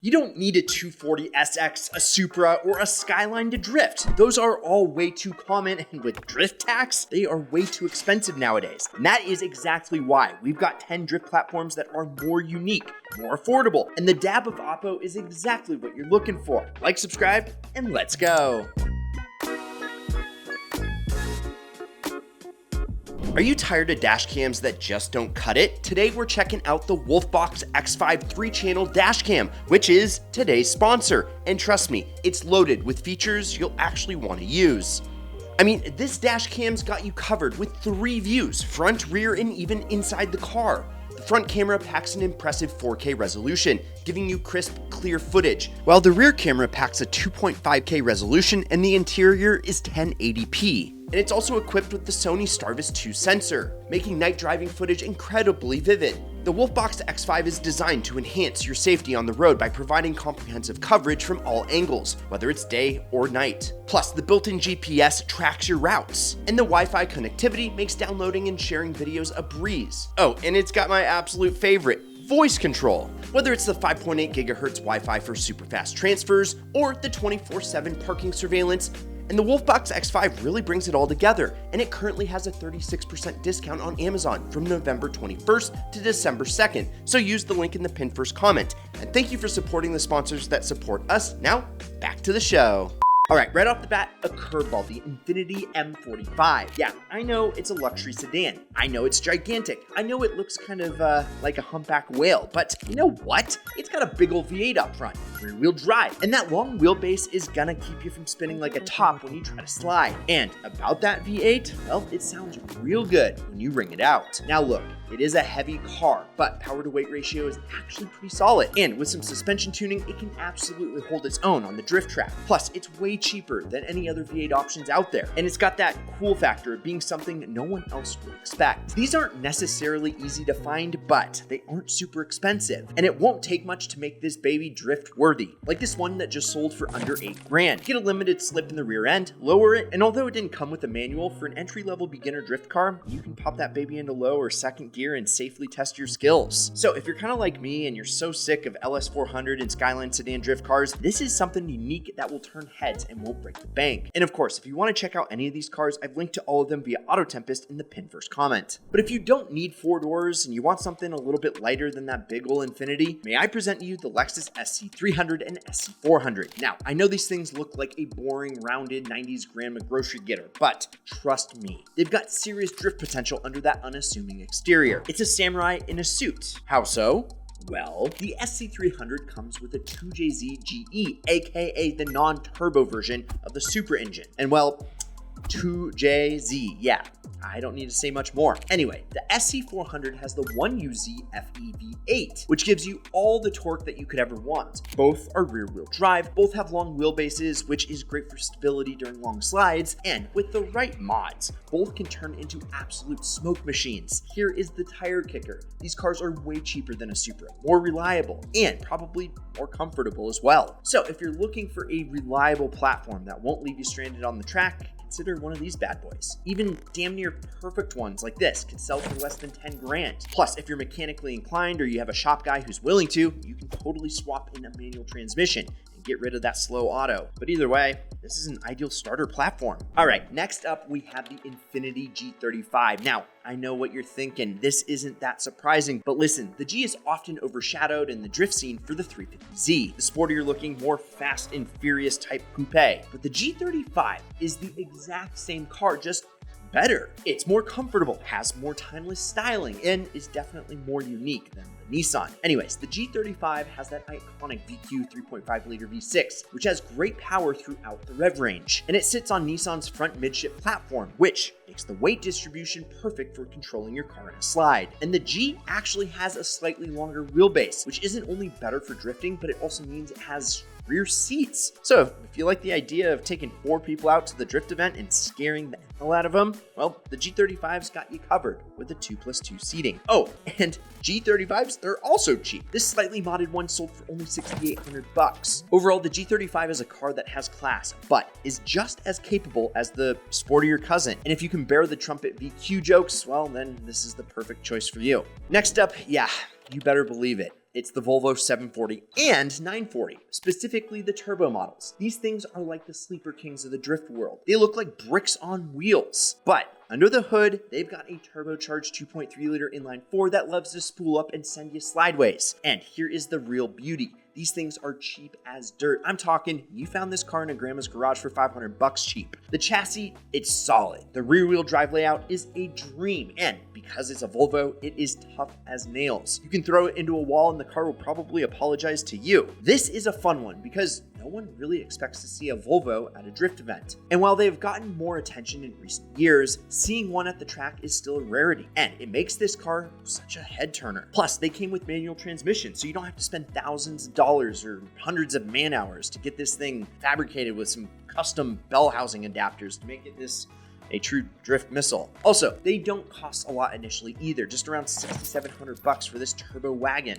You don't need a 240SX, a Supra, or a Skyline to drift. Those are all way too common, and with drift tax, they are way too expensive nowadays. And that is exactly why we've got 10 drift platforms that are more unique, more affordable, and the dab of Oppo is exactly what you're looking for. Like, subscribe, and let's go. Are you tired of dash cams that just don't cut it? Today we're checking out the Wolfbox X5 3-channel dash cam, which is today's sponsor. And trust me, it's loaded with features you'll actually want to use. I mean, this dash cam's got you covered with 3 views, front, rear, and even inside the car. The front camera packs an impressive 4K resolution, giving you crisp, clear footage, while the rear camera packs a 2.5K resolution and the interior is 1080p. And it's also equipped with the Sony Starvis 2 sensor, making night driving footage incredibly vivid. The Wolfbox X5 is designed to enhance your safety on the road by providing comprehensive coverage from all angles, whether it's day or night. Plus, the built-in GPS tracks your routes, and the Wi-Fi connectivity makes downloading and sharing videos a breeze. Oh, and it's got my absolute favorite, voice control. Whether it's the 5.8 GHz Wi-Fi for super fast transfers or the 24/7 parking surveillance, and the Wolfbox X5 really brings it all together, and it currently has a 36% discount on Amazon from November 21st to December 2nd, so use the link in the pinned first comment. And thank you for supporting the sponsors that support us. Now, back to the show. All right, right off the bat, a curveball, the Infiniti M45. Yeah, I know it's a luxury sedan. I know it's gigantic. I know it looks kind of like a humpback whale, but you know what? It's got a big old V8 up front, rear-wheel drive, and that long wheelbase is gonna keep you from spinning like a top when you try to slide. And about that V8, well, it sounds real good when you ring it out. Now look, it is a heavy car, but power to weight ratio is actually pretty solid. And with some suspension tuning, it can absolutely hold its own on the drift track. Plus, it's way cheaper than any other V8 options out there. And it's got that cool factor of being something no one else would expect. These aren't necessarily easy to find, but they aren't super expensive. And it won't take much to make this baby drift worthy. Like this one that just sold for under $8,000. Get a limited slip in the rear end, lower it, and although it didn't come with a manual, for an entry-level beginner drift car, you can pop that baby into low or second gear and safely test your skills. So if you're kind of like me and you're so sick of LS400 and Skyline sedan drift cars, this is something unique that will turn heads and won't break the bank. And of course, if you want to check out any of these cars, I've linked to all of them via Auto Tempest in the pinned first comment. But if you don't need 4 doors and you want something a little bit lighter than that big ol' Infiniti, may I present you the Lexus SC300 and SC400. Now, I know these things look like a boring, rounded 90s grandma grocery getter, but trust me, they've got serious drift potential under that unassuming exterior. It's a samurai in a suit. How so? Well, the SC300 comes with a 2JZ GE, aka the non-turbo version of the Supra engine. And well, 2JZ, yeah. I don't need to say much more. Anyway, the SC400 has the 1UZ FEV8, which gives you all the torque that you could ever want. Both are rear-wheel drive, both have long wheelbases, which is great for stability during long slides, and with the right mods, both can turn into absolute smoke machines. Here is the tire kicker. These cars are way cheaper than a Supra, more reliable, and probably more comfortable as well. So if you're looking for a reliable platform that won't leave you stranded on the track, consider one of these bad boys. Even damn near perfect ones like this can sell for less than 10 grand. Plus, if you're mechanically inclined or you have a shop guy who's willing to, you can totally swap in a manual transmission and get rid of that slow auto. But either way, this is an ideal starter platform. All right, next up we have the Infiniti G35. Now, I know what you're thinking. This isn't that surprising, but listen, the G is often overshadowed in the drift scene for the 350Z, the sportier looking, more fast and furious type coupe. But the G35 is the exact same car, just better. It's more comfortable, has more timeless styling, and is definitely more unique than the Nissan. Anyways, the G35 has that iconic VQ 3.5 liter V6, which has great power throughout the rev range. And it sits on Nissan's front midship platform, which makes the weight distribution perfect for controlling your car in a slide. And the G actually has a slightly longer wheelbase, which isn't only better for drifting, but it also means it has rear seats. So if you like the idea of taking 4 people out to the drift event and scaring the hell out of them, well, the G35's got you covered with the 2+2 seating. Oh, and G35s, they're also cheap. This slightly modded one sold for only $6,800. Overall, the G35 is a car that has class, but is just as capable as the sportier cousin. And if you can bear the trumpet VQ jokes, well, then this is the perfect choice for you. Next up, yeah, you better believe it. It's the Volvo 740 and 940, specifically the turbo models. These things are like the sleeper kings of the drift world. They look like bricks on wheels, but under the hood, they've got a turbocharged 2.3-liter inline-4 that loves to spool up and send you sideways. And here is the real beauty. These things are cheap as dirt. I'm talking, you found this car in a grandma's garage for $500 cheap. The chassis, it's solid. The rear-wheel drive layout is a dream. And because it's a Volvo, it is tough as nails. You can throw it into a wall and the car will probably apologize to you. This is a fun one because no one really expects to see a Volvo at a drift event. And while they've gotten more attention in recent years, seeing one at the track is still a rarity. And it makes this car such a head turner. Plus, they came with manual transmission, so you don't have to spend thousands of dollars or hundreds of man hours to get this thing fabricated with some custom bell housing adapters to make it a true drift missile. Also, they don't cost a lot initially either, just around $6,700 for this turbo wagon.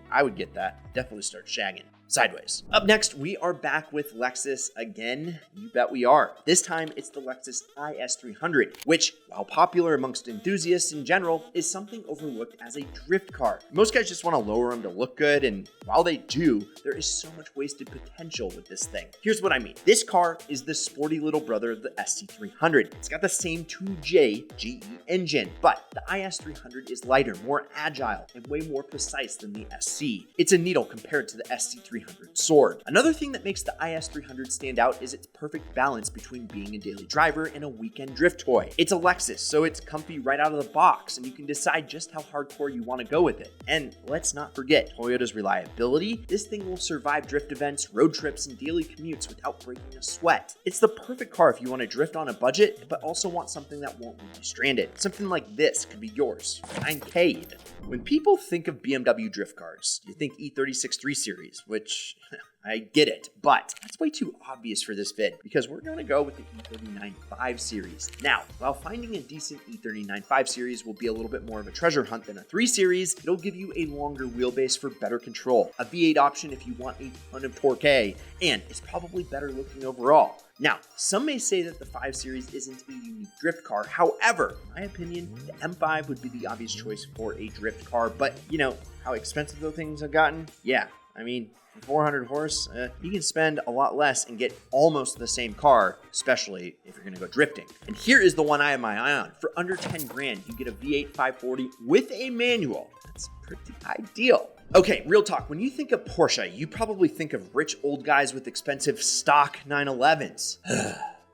I would get that. Definitely start shagging. Sideways. Up next, we are back with Lexus again. You bet we are. This time, it's the Lexus IS300, which, while popular amongst enthusiasts in general, is something overlooked as a drift car. Most guys just want to lower them to look good, and while they do, there is so much wasted potential with this thing. Here's what I mean. This car is the sporty little brother of the SC300. It's got the same 2J GE engine, but the IS300 is lighter, more agile, and way more precise than the SC. It's a needle compared to the SC300 sword. Another thing that makes the IS300 stand out is its perfect balance between being a daily driver and a weekend drift toy. It's a Lexus, so it's comfy right out of the box, and you can decide just how hardcore you want to go with it. And let's not forget Toyota's reliability. This thing will survive drift events, road trips, and daily commutes without breaking a sweat. It's the perfect car if you want to drift on a budget, but also want something that won't leave you stranded. Something like this could be yours for $9,000. When people think of BMW drift cars, you think E36 3 Series, which I get it, but that's way too obvious for this vid because we're going to go with the E39 5 Series. Now, while finding a decent E39 5 Series will be a little bit more of a treasure hunt than a 3 Series, it'll give you a longer wheelbase for better control, a V8 option if you want a ton of torque, and it's probably better looking overall. Now, some may say that the 5 Series isn't a unique drift car. However, in my opinion, the M5 would be the obvious choice for a drift car, but you know how expensive those things have gotten? Yeah, I mean, 400 horse, you can spend a lot less and get almost the same car, especially if you're gonna go drifting. And here is the one I have my eye on. For under 10 grand, you get a V8 540 with a manual. That's pretty ideal. Okay, real talk. When you think of Porsche, you probably think of rich old guys with expensive stock 911s.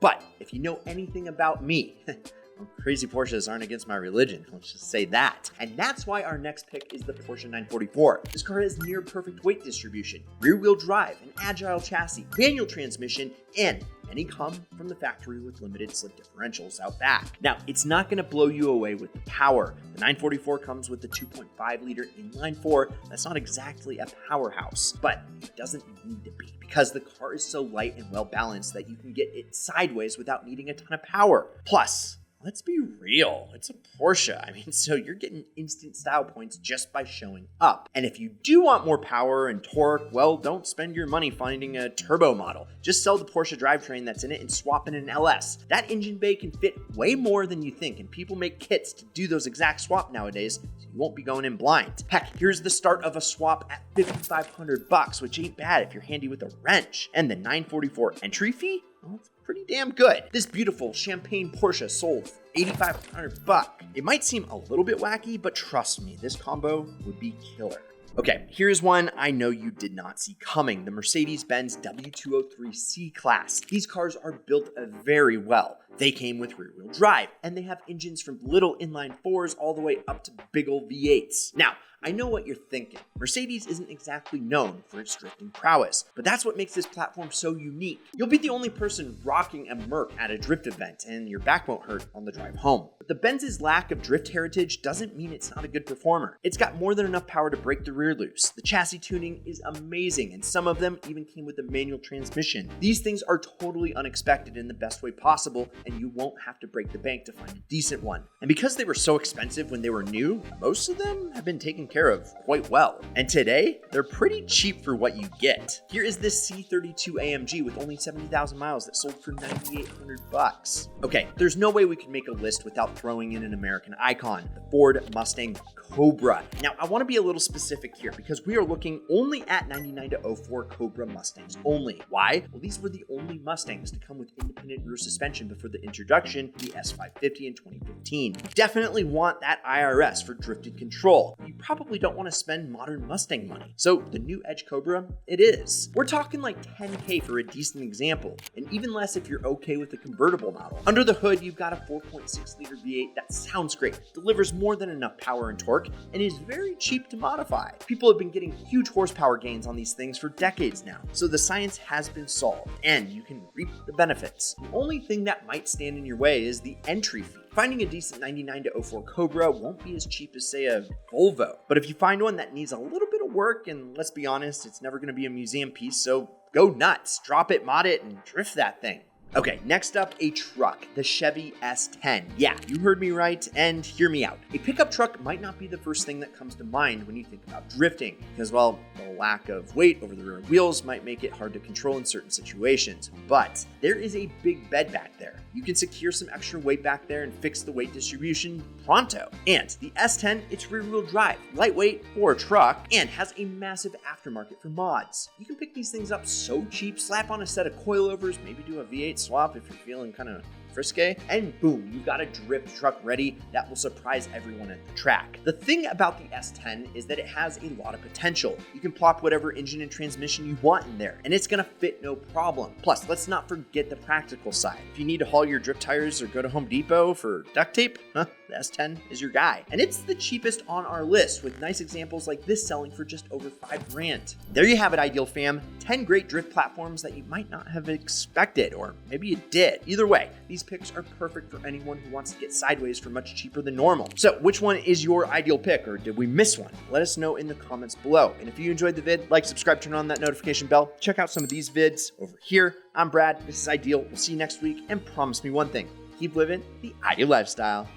But if you know anything about me, well, crazy Porsches aren't against my religion, let's just say that. And that's why our next pick is the Porsche 944. This car has near perfect weight distribution, rear-wheel drive, an agile chassis, manual transmission, and many come from the factory with limited slip differentials out back. Now, it's not going to blow you away with the power. The 944 comes with the 2.5-liter inline-4. That's not exactly a powerhouse, but it doesn't need to be because the car is so light and well-balanced that you can get it sideways without needing a ton of power. Plus, let's be real, it's a Porsche. I mean, so you're getting instant style points just by showing up. And if you do want more power and torque, well, don't spend your money finding a turbo model. Just sell the Porsche drivetrain that's in it and swap in an LS. That engine bay can fit way more than you think, and people make kits to do those exact swap nowadays, so you won't be going in blind. Heck, here's the start of a swap at $5,500, which ain't bad if you're handy with a wrench. And the 944 entry fee? Well, it's pretty damn good. This beautiful champagne Porsche sold for $8,500. It might seem a little bit wacky, but trust me, this combo would be killer. Okay, here's one I know you did not see coming, the Mercedes-Benz W203 C-Class. These cars are built very well. They came with rear-wheel drive, and they have engines from little inline 4s all the way up to big ol' V8s. Now, I know what you're thinking. Mercedes isn't exactly known for its drifting prowess, but that's what makes this platform so unique. You'll be the only person rocking a Merc at a drift event, and your back won't hurt on the drive home. But the Benz's lack of drift heritage doesn't mean it's not a good performer. It's got more than enough power to break the rear loose. The chassis tuning is amazing, and some of them even came with a manual transmission. These things are totally unexpected in the best way possible, and you won't have to break the bank to find a decent one. And because they were so expensive when they were new, most of them have been taken care of quite well. And today, they're pretty cheap for what you get. Here is this C32 AMG with only 70,000 miles that sold for $9,800. Okay, there's no way we could make a list without throwing in an American icon, the Ford Mustang Cobra. Now, I want to be a little specific here because we are looking only at 99 to 04 Cobra Mustangs only. Why? Well, these were the only Mustangs to come with independent rear suspension before the introduction of the S550 in 2015. You definitely want that IRS for drifted control. You probably don't want to spend modern Mustang money. So the new Edge Cobra, it is. We're talking like $10K for a decent example, and even less if you're okay with the convertible model. Under the hood, you've got a 4.6 liter V8 that sounds great, delivers more than enough power and torque, and is very cheap to modify. People have been getting huge horsepower gains on these things for decades now, so the science has been solved, and you can reap the benefits. The only thing that might stand in your way is the entry fee. Finding a decent 99 to 04 Cobra won't be as cheap as, say, a Volvo, but if you find one that needs a little bit of work, and let's be honest, it's never going to be a museum piece, so go nuts, drop it, mod it, and drift that thing. Okay, next up, a truck, the Chevy S10. Yeah, you heard me right, and hear me out. A pickup truck might not be the first thing that comes to mind when you think about drifting, because, well, the lack of weight over the rear wheels might make it hard to control in certain situations. But there is a big bed back there. You can secure some extra weight back there and fix the weight distribution pronto. And the S10, it's rear-wheel drive, lightweight for a truck, and has a massive aftermarket for mods. You can pick these things up so cheap, slap on a set of coilovers, maybe do a V8 swap if you're feeling kind of frisky, and boom, you've got a drift truck ready that will surprise everyone at the track. The thing about the S10 is that it has a lot of potential. You can plop whatever engine and transmission you want in there, and it's gonna fit no problem. Plus, let's not forget the practical side. If you need to haul your drift tires or go to Home Depot for duct tape, the S10 is your guy. And it's the cheapest on our list, with nice examples like this selling for just over $5,000. There you have it, Ideal Fam. 10 great drift platforms that you might not have expected, or maybe you did. Either way, these picks are perfect for anyone who wants to get sideways for much cheaper than normal. So which one is your ideal pick, or did we miss one? Let us know in the comments below. And if you enjoyed the vid, like, subscribe, turn on that notification bell. Check out some of these vids over here. I'm Brad, this is Ideal. We'll see you next week, and promise me one thing, keep living the ideal lifestyle.